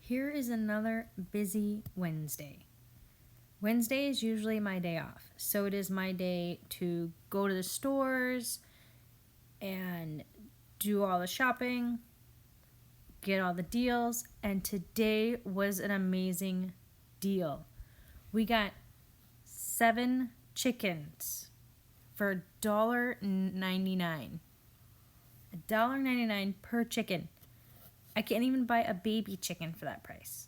Here is another busy Wednesday. Wednesday is usually my day off, so it is my day to go to the stores and do all the shopping, get all the deals, and today was an amazing deal. We got 7 chickens for $1.99. $1.99 per chicken. I can't even buy a baby chicken for that price.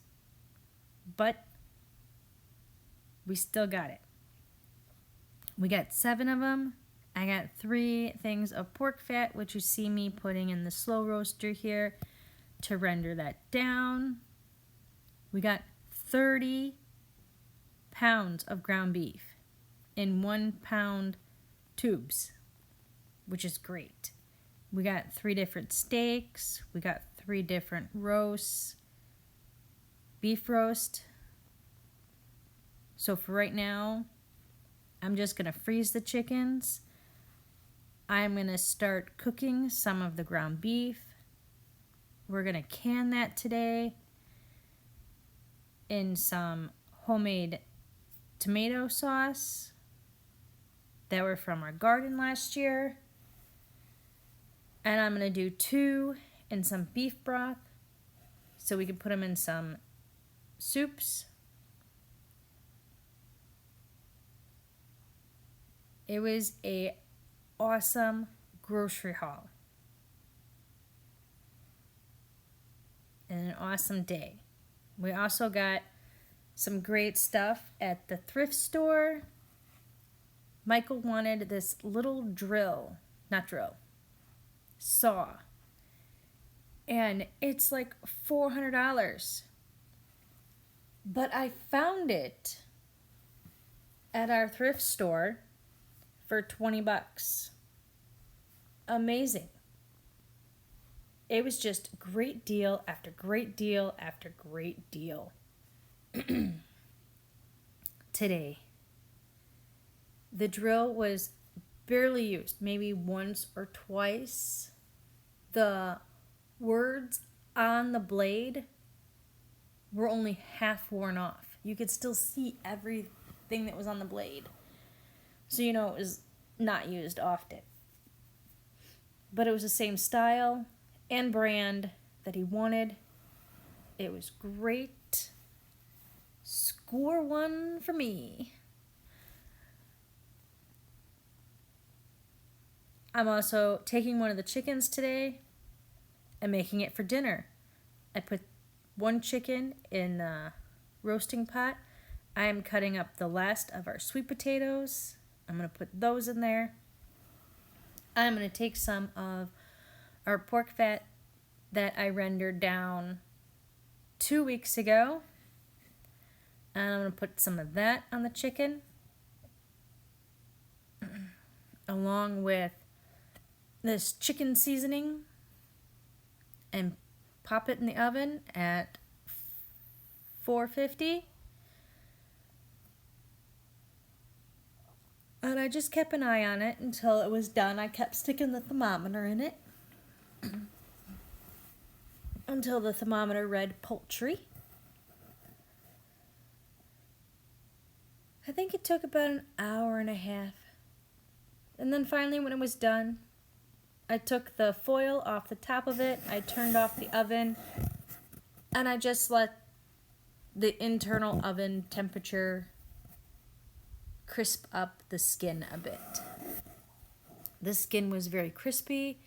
But we still got it. We got 7 of them. I got 3 things of pork fat, which you see me putting in the slow roaster here to render that down. We got 30 pounds of ground beef in 1 pound tubes, which is great. We got 3 different steaks. We got 3 different roasts. Beef roast. So for right now, I'm just going to freeze the chickens. I'm going to start cooking some of the ground beef. We're going to can that today in some homemade tomato sauce that were from our garden last year. And I'm going to do 2 in some beef broth so we can put them in some soups. It was a awesome grocery haul and an awesome day. We also got some great stuff at the thrift store. Michael wanted this little saw. And it's like $400. But I found it at our thrift store for $20. Amazing. It was just great deal after great deal after great deal. Today, the drill was barely used, maybe once or twice. The words on the blade were only half worn off. You could still see everything that was on the blade. So it was not used often. But it was the same style and brand that he wanted. It was great. Score 1 for me. I'm also taking one of the chickens today and making it for dinner. I put 1 chicken in the roasting pot. I am cutting up the last of our sweet potatoes. I'm going to put those in there. I'm going to take some of our pork fat that I rendered down 2 weeks ago. And I'm going to put some of that on the chicken, along with this chicken seasoning, and pop it in the oven at 450. And I just kept an eye on it until it was done. I kept sticking the thermometer in it until the thermometer read poultry. I think it took about an hour and a half. And then finally, when it was done, I took the foil off the top of it. I turned off the oven. And I just let the internal oven temperature crisp up the skin a bit. The skin was very crispy.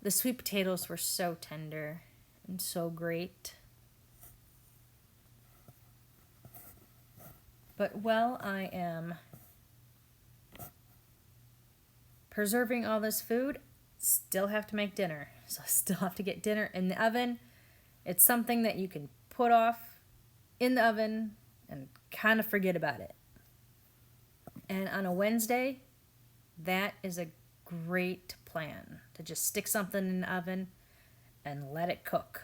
The sweet potatoes were so tender and so great. But while I am preserving all this food, still have to make dinner. So I still have to get dinner in the oven. It's something that you can put off in the oven and kind of forget about it. And on a Wednesday, that is a great plan, to just stick something in the oven and let it cook.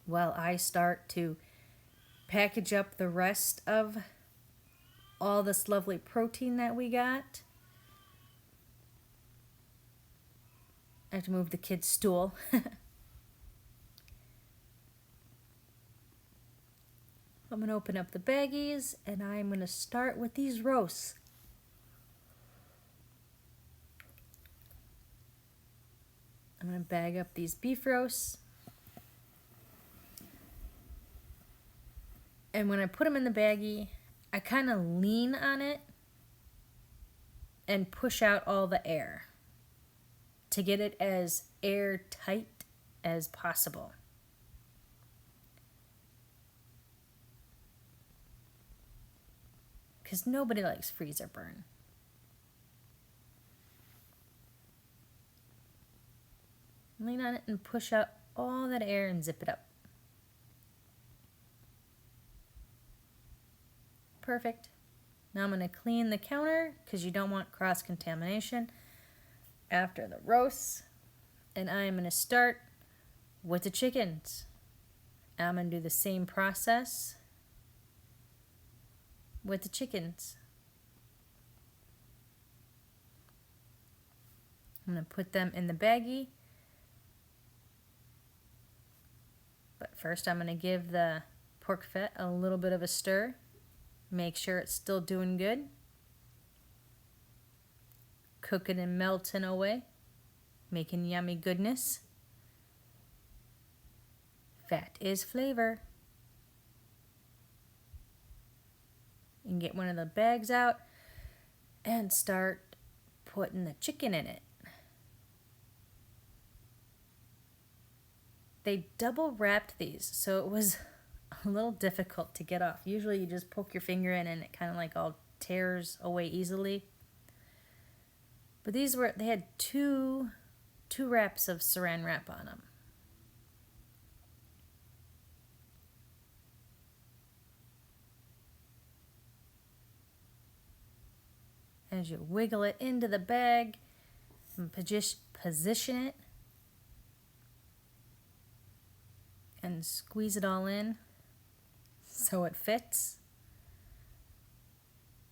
While I start to package up the rest of all this lovely protein that we got. I have to move the kid's stool. I'm going to open up the baggies and I'm going to start with these roasts. I'm going to bag up these beef roasts. And when I put them in the baggie, I kind of lean on it and push out all the air to get it as airtight as possible. Because nobody likes freezer burn. Lean on it and push out all that air and zip it up. Perfect. Now I'm going to clean the counter because you don't want cross-contamination after the roasts. And I'm going to start with the chickens. I'm going to do the same process with the chickens. I'm going to put them in the baggie. But first I'm going to give the pork fat a little bit of a stir. Make sure it's still doing good. Cooking and melting away. Making yummy goodness. Fat is flavor. And get one of the bags out and start putting the chicken in it. They double wrapped these, so it was a little difficult to get off. Usually you just poke your finger in and it kind of like all tears away easily. But they had two wraps of saran wrap on them. As you wiggle it into the bag and position it and squeeze it all in so it fits.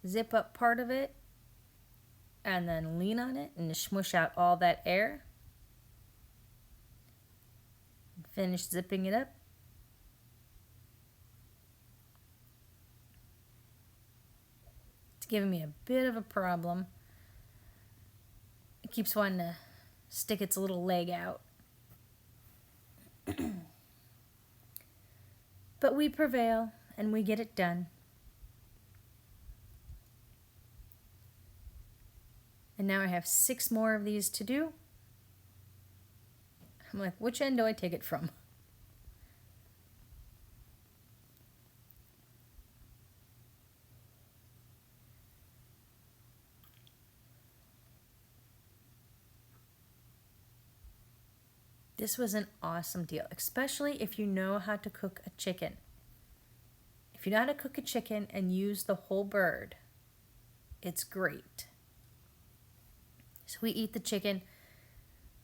Zip up part of it and then lean on it and smush out all that air. Finish zipping it up. It's giving me a bit of a problem. It keeps wanting to stick its little leg out. But we prevail and we get it done. And now I have 6 more of these to do. I'm like, which end do I take it from? This was an awesome deal, especially if you know how to cook a chicken. If you know how to cook a chicken and use the whole bird, it's great. So we eat the chicken.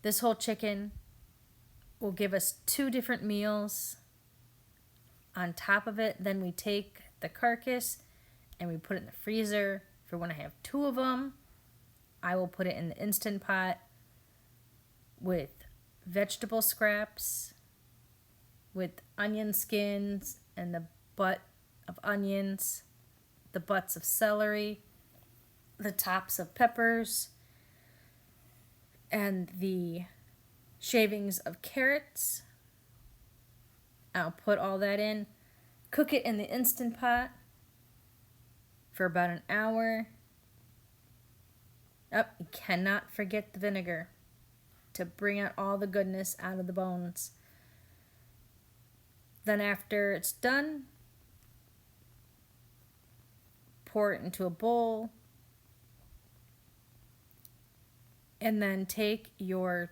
This whole chicken will give us 2 different meals. On top of it, then we take the carcass and we put it in the freezer for when I have 2 of them. I will put it in the Instant Pot with vegetable scraps, with onion skins and the butt of onions, the butts of celery, the tops of peppers, and the shavings of carrots. I'll put all that in, cook it in the Instant Pot for about an hour. Oh, you cannot forget the vinegar to bring out all the goodness out of the bones. Then after it's done, pour it into a bowl. And then take your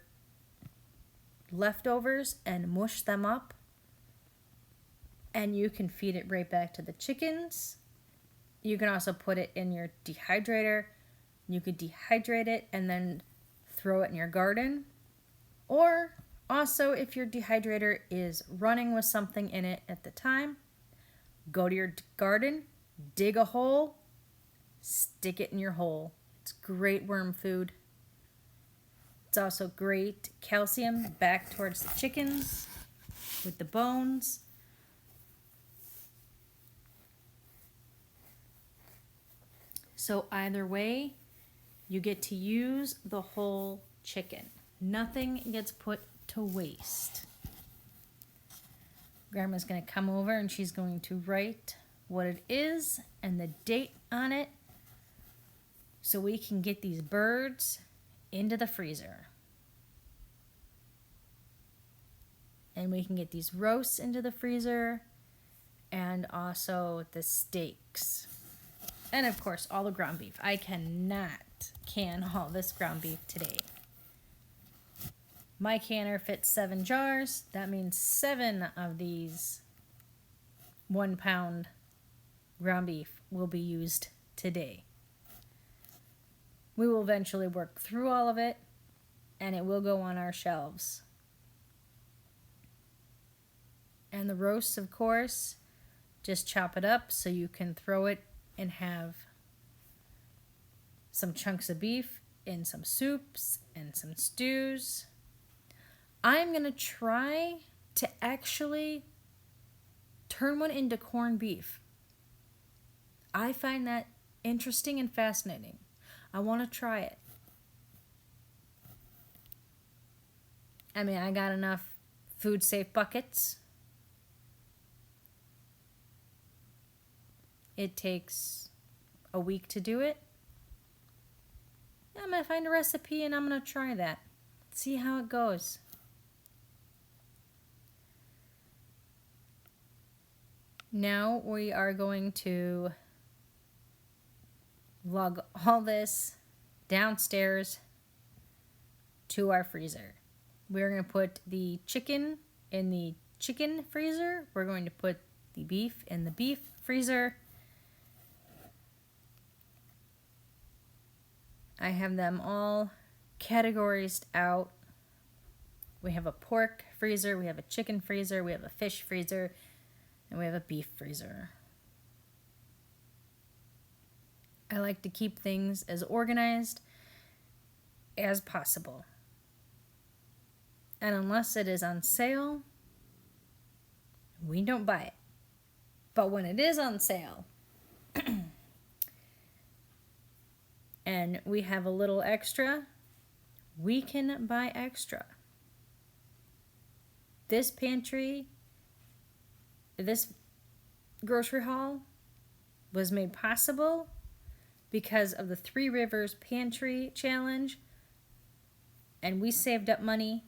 leftovers and mush them up. And you can feed it right back to the chickens. You can also put it in your dehydrator. You could dehydrate it and then throw it in your garden. Or also, if your dehydrator is running with something in it at the time, go to your garden, dig a hole, stick it in your hole. It's great worm food. It's also great calcium back towards the chickens with the bones. So either way, you get to use the whole chicken. Nothing gets put to waste. Grandma's going to come over and she's going to write what it is and the date on it so we can get these birds into the freezer. And we can get these roasts into the freezer and also the steaks. And of course, all the ground beef. I cannot can all this ground beef today. My canner fits 7 jars. That means 7 of these 1 pound ground beef will be used today. We will eventually work through all of it and it will go on our shelves. And the roasts, of course, just chop it up so you can throw it and have some chunks of beef in some soups and some stews. I'm going to try to actually turn one into corned beef. I find that interesting and fascinating. I want to try it. I mean, I got enough food safe buckets. It takes a week to do it. I'm going to find a recipe and I'm going to try that. See how it goes. Now we are going to lug all this downstairs to our freezer. We're going to put the chicken in the chicken freezer. We're going to put the beef in the beef freezer. I have them all categorized out. We have a pork freezer, we have a chicken freezer, we have a fish freezer, and we have a beef freezer. I like to keep things as organized as possible. And unless it is on sale, we don't buy it. But when it is on sale, and we have a little extra, we can buy extra. This pantry, this grocery haul was made possible because of the Three Rivers Pantry Challenge. And we saved up money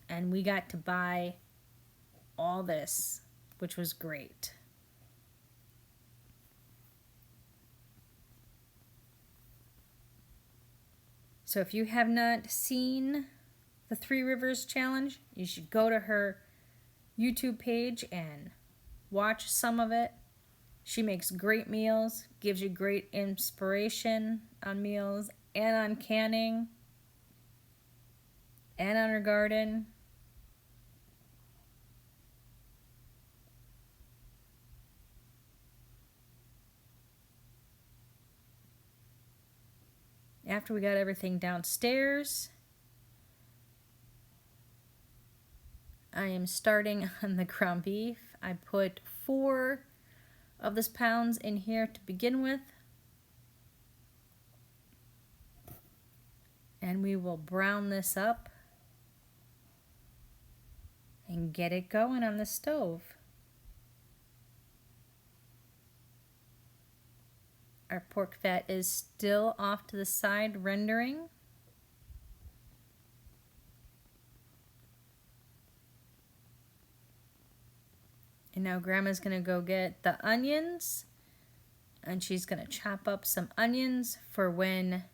and we got to buy all this, which was great. So if you have not seen the Three Rivers Challenge, you should go to her YouTube page and watch some of it. She makes great meals, gives you great inspiration on meals and on canning and on her garden. After we got everything downstairs, I am starting on the ground beef. I put 4 of this pounds in here to begin with. And we will brown this up and get it going on the stove. Our pork fat is still off to the side rendering. And now Grandma's going to go get the onions. And she's going to chop up some onions for when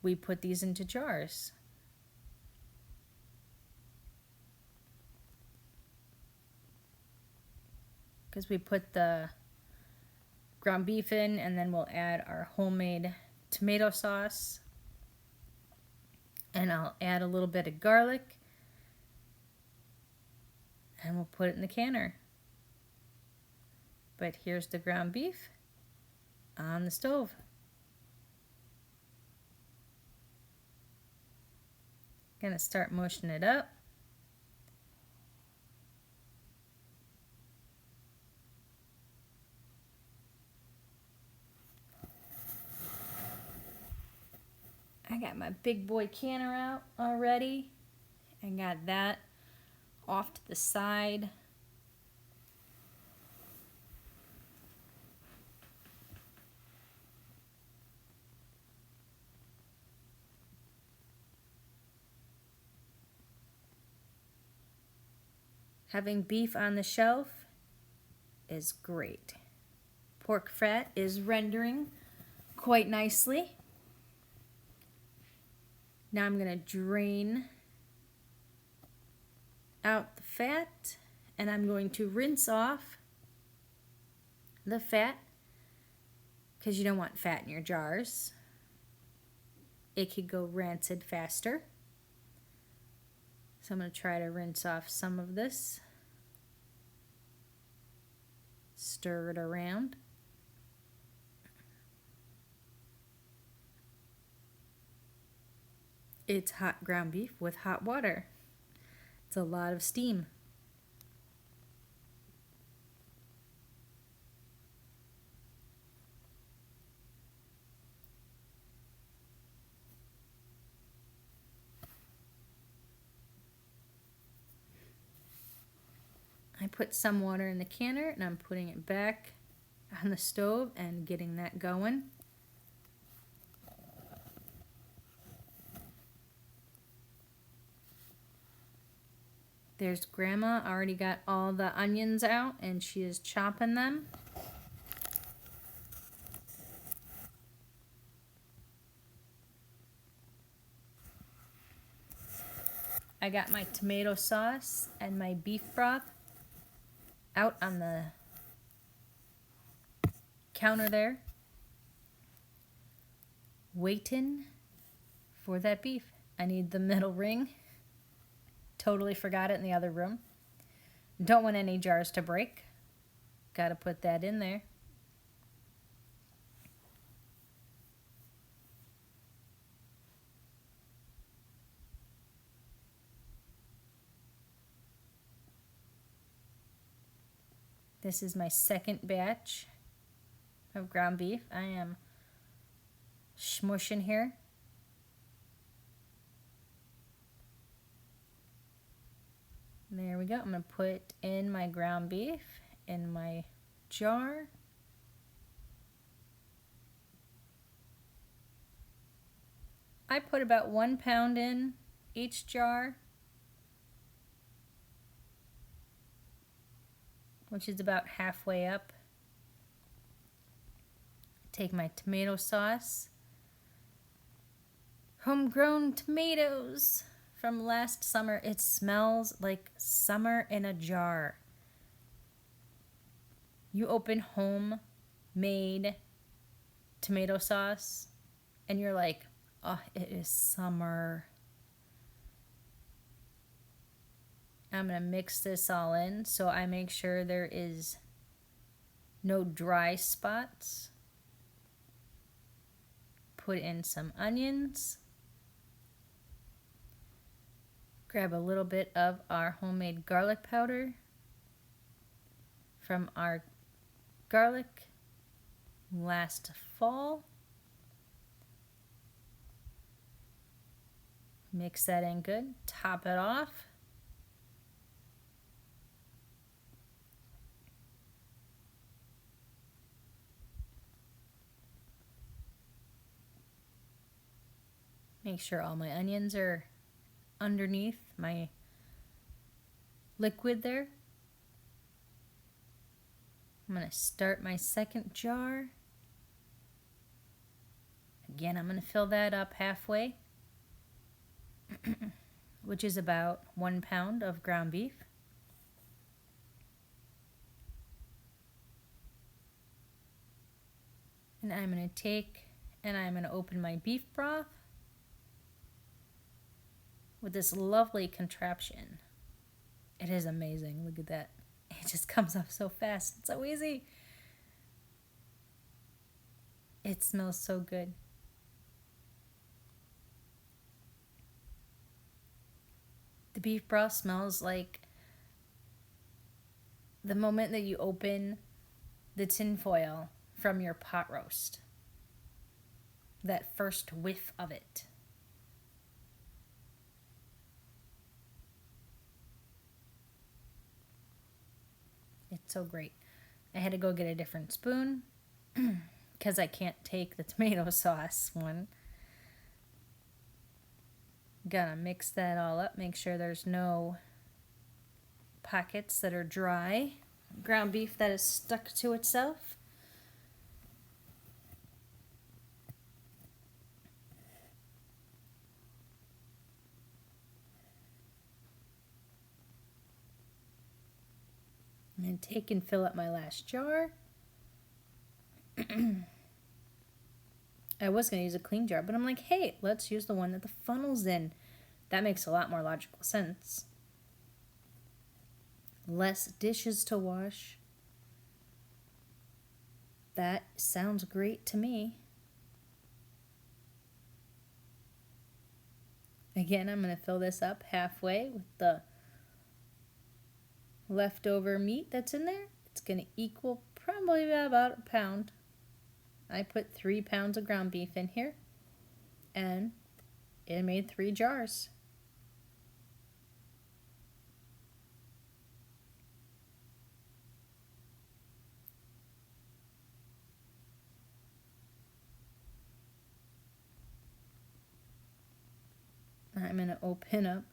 we put these into jars. Because we put the ground beef in and then we'll add our homemade tomato sauce. And I'll add a little bit of garlic. And we'll put it in the canner. But here's the ground beef on the stove. Gonna start mushing it up. I got my big boy canner out already. I got that off to the side. Having beef on the shelf is great. Pork fat is rendering quite nicely. Now I'm going to drain out the fat, and I'm going to rinse off the fat because you don't want fat in your jars. It could go rancid faster. So I'm going to try to rinse off some of this. Stir it around. It's hot ground beef with hot water. It's a lot of steam. I put some water in the canner and I'm putting it back on the stove and getting that going. There's Grandma already got all the onions out and she is chopping them. I got my tomato sauce and my beef broth out on the counter there, waiting for that beef. I need the middle ring. Totally forgot it in the other room. Don't want any jars to break. Got to put that in there. This is my second batch of ground beef. I am smushing here. There we go. I'm going to put in my ground beef in my jar. I put about 1 pound in each jar, which is about halfway up. Take my tomato sauce. Homegrown tomatoes from last summer. It smells like summer in a jar. You open homemade tomato sauce and you're like, oh, it is summer. I'm going to mix this all in so I make sure there is no dry spots. Put in some onions. Grab a little bit of our homemade garlic powder from our garlic last fall. Mix that in good. Top it off. Make sure all my onions are underneath my liquid there. I'm going to start my second jar. Again, I'm going to fill that up halfway, which is about 1 pound of ground beef. And I'm going to take and I'm going to open my beef broth with this lovely contraption. It is amazing. Look at that. It just comes up so fast. It's so easy. It smells so good. The beef broth smells like the moment that you open the tin foil from your pot roast. That first whiff of it. It's so great. I had to go get a different spoon because I can't take the tomato sauce one. Gonna mix that all up, make sure there's no pockets that are dry. Ground beef that is stuck to itself. And then take and fill up my last jar. I was going to use a clean jar, but I'm like, hey, let's use the one that the funnel's in. That makes a lot more logical sense. Less dishes to wash. That sounds great to me. Again, I'm going to fill this up halfway with the leftover meat that's in there. It's going to equal probably about a pound. I put 3 pounds of ground beef in here, and it made 3 jars. I'm going to open up.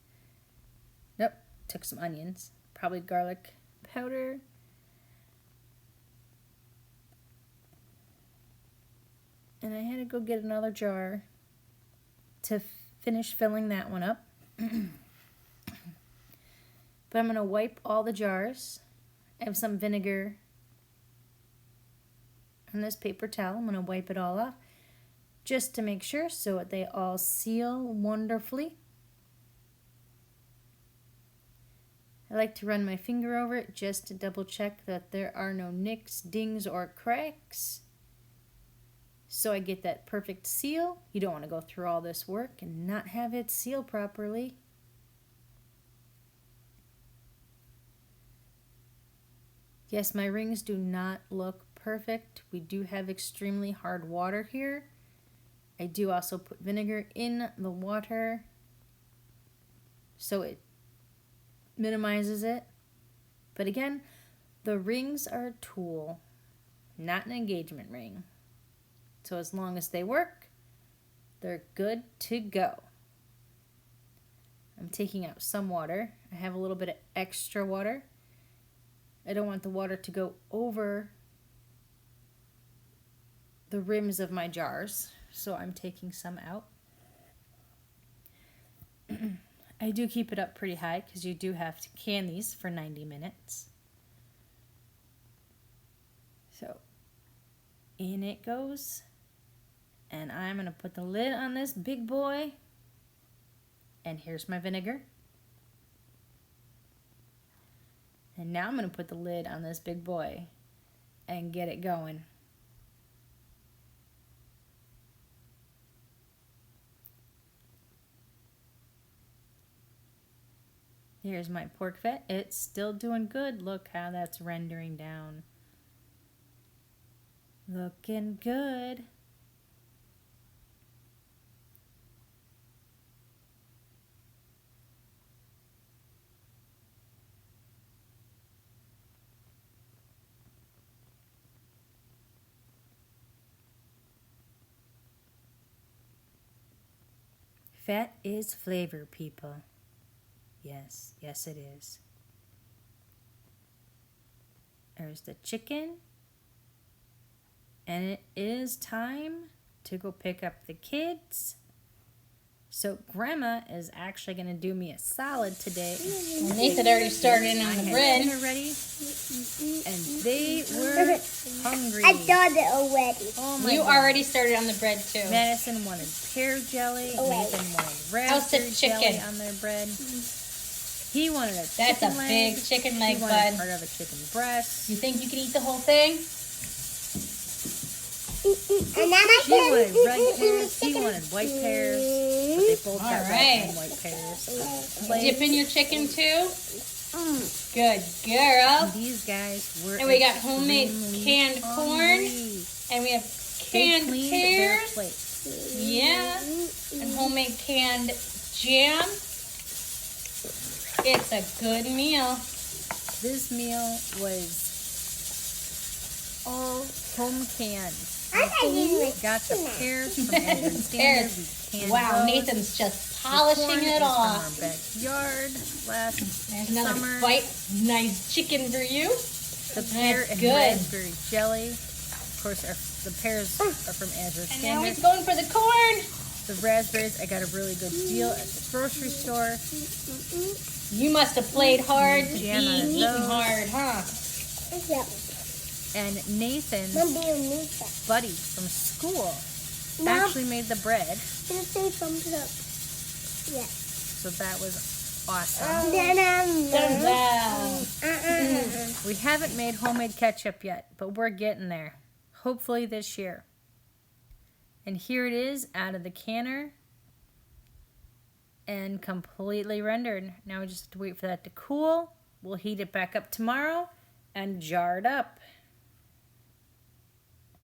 Nope, took some onions, probably garlic powder. And I had to go get another jar to finish filling that one up. But I'm going to wipe all the jars. I have some vinegar on this paper towel. I'm going to wipe it all off just to make sure so they all seal wonderfully. I like to run my finger over it just to double check that there are no nicks, dings, or cracks. So I get that perfect seal. You don't want to go through all this work and not have it seal properly. Yes, my rings do not look perfect. We do have extremely hard water here. I do also put vinegar in the water so it minimizes it. But again, the rings are a tool, not an engagement ring. So as long as they work, they're good to go. I'm taking out some water. I have a little bit of extra water. I don't want the water to go over the rims of my jars, so I'm taking some out. I do keep it up pretty high because you do have to can these for 90 minutes. So in it goes. And I'm going to put the lid on this big boy. And here's my vinegar. And now I'm going to put the lid on this big boy and get it going. Here's my pork fat. It's still doing good. Look how that's rendering down. Looking good. Fat is flavor, people. Yes, yes it is. There's the chicken. And it is time to go pick up the kids. So Grandma is actually going to do me a salad today. Well, Nathan already started in on the bread. Dinner ready, and they were hungry. I done it already. Oh my You God. already started on the bread too. Madison wanted pear jelly. Nathan wanted How's the raspberry chicken? jelly on their bread. He wanted a That's chicken a leg. big chicken leg, He wanted bud. part of a chicken breast. You think you can eat the whole thing? And now I She wanted red pears. He wanted white pears. But they both got red Alright. and white pears. Plate. Dip in your chicken too? Good girl. These guys were And we got homemade extremely canned corn. hungry. And we have They canned cleaned their pears. plates. Yeah. And homemade canned jam. It's a good meal. This meal was Oh. home canned. I didn't Got the pears from Andrew Standard. Pears. We canned Wow, those. Nathan's just The polishing corn it is off. from our backyard last There's another summer. bite. Nice chicken for you. The pear That's and good. raspberry jelly. Of course, the pears are from Andrew And now Standard. he's going for the corn. The raspberries, I got a really good deal at the grocery store. You must have played hard to be Jam out of eating those. hard, huh? Yeah. And Nathan's Mom, do you need that? buddy from school Mom, actually made the bread. can I say thumbs up? Yeah. So that was awesome. Dun-dun. We haven't made homemade ketchup yet, but we're getting there. Hopefully this year. And here it is out of the canner and completely rendered. Now we just have to wait for that to cool. We'll heat it back up tomorrow and jar it up.